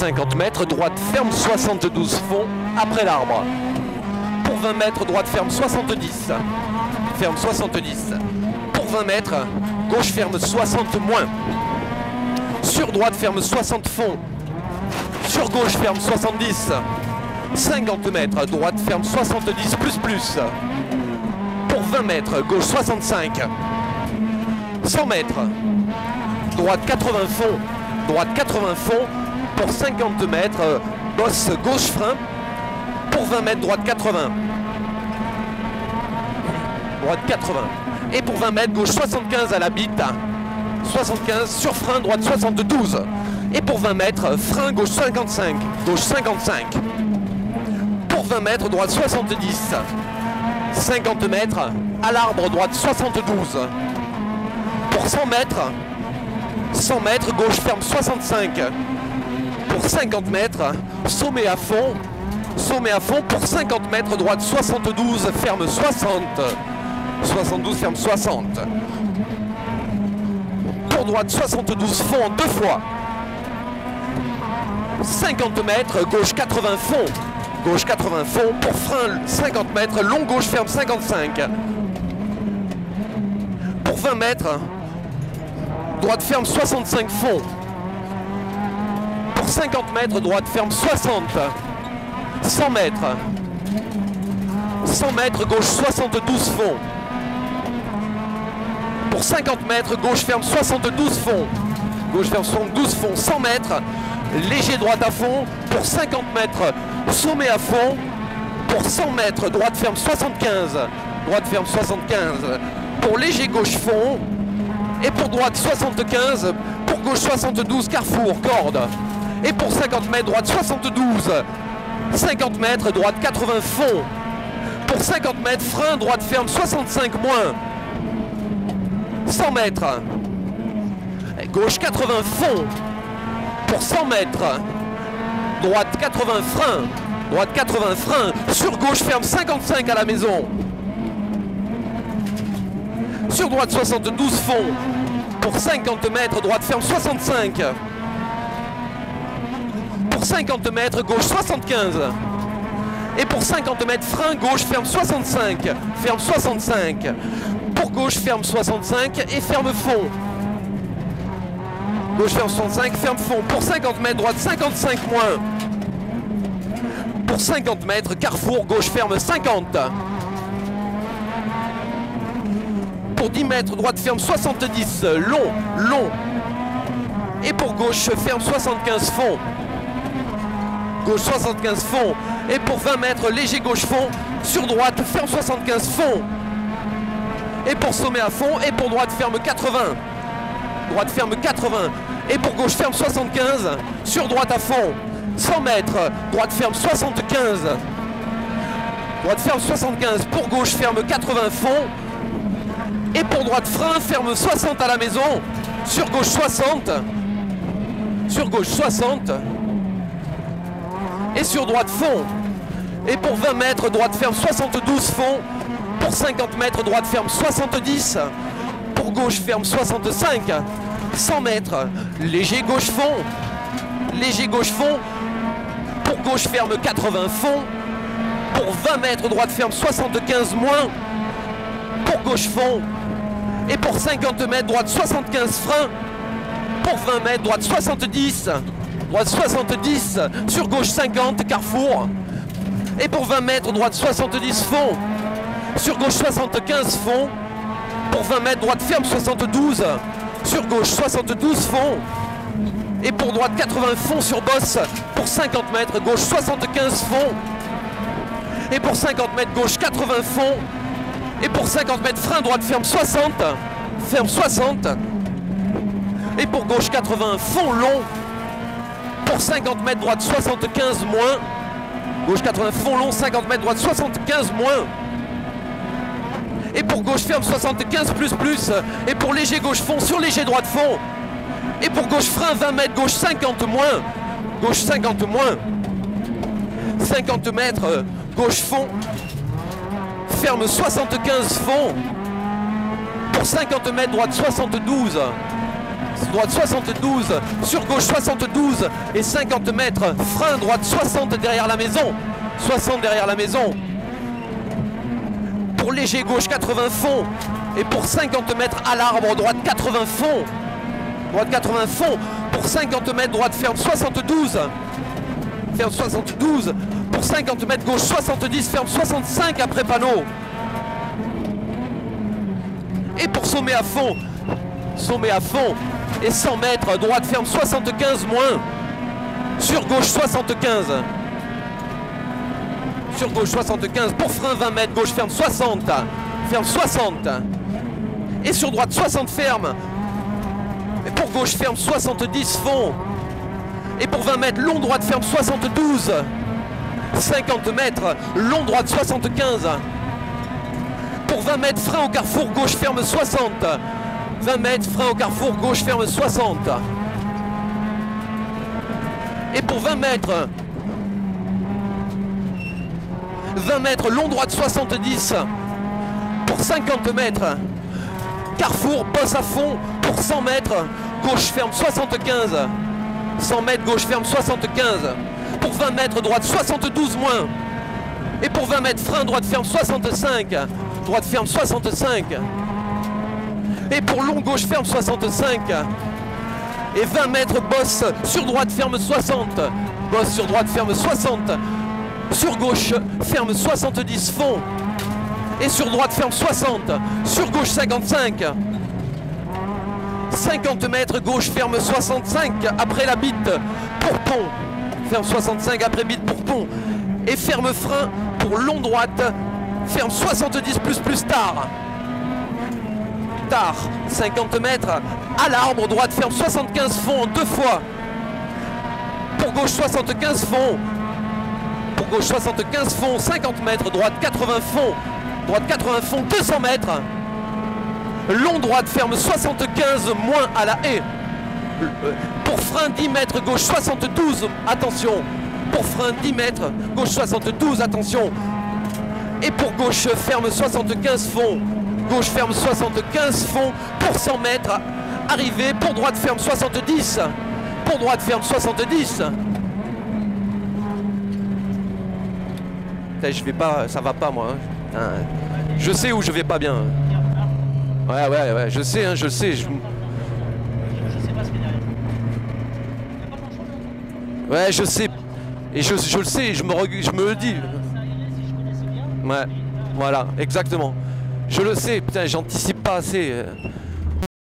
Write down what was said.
50 mètres, droite ferme 72 fond après l'arbre. Pour 20 mètres, droite ferme 70. Ferme 70. Pour 20 mètres, gauche ferme 60 moins. Sur droite ferme 60 fond. Sur gauche ferme 70. 50 mètres, droite ferme 70 plus. Pour 20 mètres, gauche 65. 100 mètres, droite 80 fond. Droite 80 fond. Pour 50 mètres, bosse gauche frein. Pour 20 mètres, droite 80. Droite 80. Et pour 20 mètres, gauche 75 à la bite. 75 sur frein, droite 72. Et pour 20 mètres, frein gauche 55. Gauche 55. Pour 20 mètres, droite 70. 50 mètres, à l'arbre, droite 72. Pour 100 mètres, 100 mètres, gauche ferme 65. Pour 50 mètres, sommet à fond. Sommet à fond. Pour 50 mètres, droite 72, ferme 60. 72, ferme 60. Pour droite 72, fond 2 fois. 50 mètres, gauche 80 fond. Gauche 80 fond. Pour frein 50 mètres, long gauche ferme 55. Pour 20 mètres, droite ferme 65 fond. Pour 50 mètres, droite ferme 60. 100 mètres. 100 mètres, gauche 72 fond. Pour 50 mètres, gauche ferme 72 fond. Gauche ferme 72 fond. 100 mètres, léger droite à fond. Pour 50 mètres, sommet à fond. Pour 100 mètres, droite ferme 75. Droite ferme 75. Pour léger gauche fond. Et pour droite 75. Pour gauche 72, carrefour, corde. Et pour 50 mètres, droite 72. 50 mètres, droite 80 fond. Pour 50 mètres, frein, droite ferme 65 moins. 100 mètres. Gauche 80 fond. Pour 100 mètres. Droite 80 frein. Droite 80 frein. Sur gauche ferme 55 à la maison. Sur droite 72 fond. Pour 50 mètres, droite ferme 65. Pour 50 mètres, gauche 75. Et pour 50 mètres, frein, gauche ferme 65. Ferme 65. Pour gauche ferme 65 et ferme fond. Gauche ferme 65, ferme fond. Pour 50 mètres, droite 55 moins. Pour 50 mètres, carrefour, gauche ferme 50. Pour 10 mètres, droite ferme 70, long. Et pour gauche, ferme 75 fond. Gauche 75 fond. Et pour 20 mètres, léger gauche fond. Sur droite, ferme 75 fond. Et pour sommet à fond. Et pour droite, ferme 80. Droite ferme 80. Et pour gauche, ferme 75. Sur droite à fond. 100 mètres, droite ferme 75. Droite ferme 75. Pour gauche, ferme 80 fond. Et pour droite frein, ferme 60 à la maison. Sur gauche 60. Sur gauche 60. Et sur droite fond. Et pour 20 mètres, droite ferme 72 fond. Pour 50 mètres, droite ferme 70. Pour gauche ferme 65. 100 mètres, léger gauche fond. Léger gauche fond. Pour gauche ferme 80 fond. Pour 20 mètres, droite ferme 75 moins. Pour gauche fond. Et pour 50 mètres, droite 75 frein. Pour 20 mètres, droite 70. Droite 70. Sur gauche 50, carrefour. Et pour 20 mètres, droite 70 fond. Sur gauche 75 fond. Pour 20 mètres, droite ferme 72. Sur gauche 72 fond. Et pour droite 80 fond sur bosse. Pour 50 mètres, gauche 75 fond. Et pour 50 mètres, gauche 80 fond. Et pour 50 mètres, frein, droite ferme 60. Ferme 60. Et pour gauche 80, fond long. Pour 50 mètres, droite 75 moins. Gauche 80, fond long, 50 mètres, droite 75 moins. Et pour gauche ferme 75 plus. Et pour léger gauche fond sur léger droite fond. Et pour gauche frein 20 mètres, gauche 50 moins. Gauche 50 moins. 50 mètres, gauche fond. Ferme 75 fond. Pour 50 mètres, droite 72. droite 72, sur gauche 72 et 50 mètres, frein droite 60 derrière la maison, 60 derrière la maison. Pour léger gauche 80 fond et pour 50 mètres à l'arbre, droite 80 fond. Droite 80 fond, pour 50 mètres droite ferme 72. Ferme 72, pour 50 mètres gauche 70, ferme 65 après panneau. Et pour sommet à fond et 100 mètres, droite ferme 75 moins, sur gauche 75, sur gauche 75, pour frein 20 mètres, gauche ferme 60, et sur droite 60 ferme, et pour gauche ferme 70 fond, et pour 20 mètres, long droite ferme 72, 50 mètres, long droite 75, pour 20 mètres, frein au carrefour, gauche ferme 60. 20 mètres, frein au carrefour, gauche ferme 60. Et pour 20 mètres, long droite 70. Pour 50 mètres, carrefour, bosse à fond. Pour 100 mètres, gauche ferme 75. 100 mètres, gauche ferme 75. Pour 20 mètres, droite 72 moins. Et pour 20 mètres, frein, droite ferme 65. Droite ferme 65. Et pour long, gauche ferme 65. Et 20 mètres, bosse sur droite ferme 60. Bosse sur droite ferme 60. Sur gauche ferme 70 fond. Et sur droite ferme 60. Sur gauche 55. 50 mètres, gauche ferme 65 après la bite pour pont. Ferme 65 après bite pour pont. Et ferme frein pour long droite. Ferme 70 plus tard. Tard, 50 mètres à l'arbre, droite ferme 75 fond deux fois. Pour gauche 75 fond. Pour gauche 75 fond, 50 mètres, droite 80 fond. Droite 80 fond, 200 mètres. Long droite ferme 75 moins à la haie. Pour frein 10 mètres, gauche 72, attention. Pour frein 10 mètres, gauche 72, attention. Et pour gauche ferme 75 fond. Gauche ferme 75 fond pour 100 mètres. Arrivé, pour droite ferme 70. Pour droite ferme 70. Putain, je vais pas, ça va pas moi. Putain, je sais où je vais pas bien. Ouais, je sais, je sais. Je sais pas ce qu'il y a derrière. Ouais, je sais. Et je le sais, je me le dis. Ouais, voilà, exactement. Je le sais, putain, j'anticipe pas assez.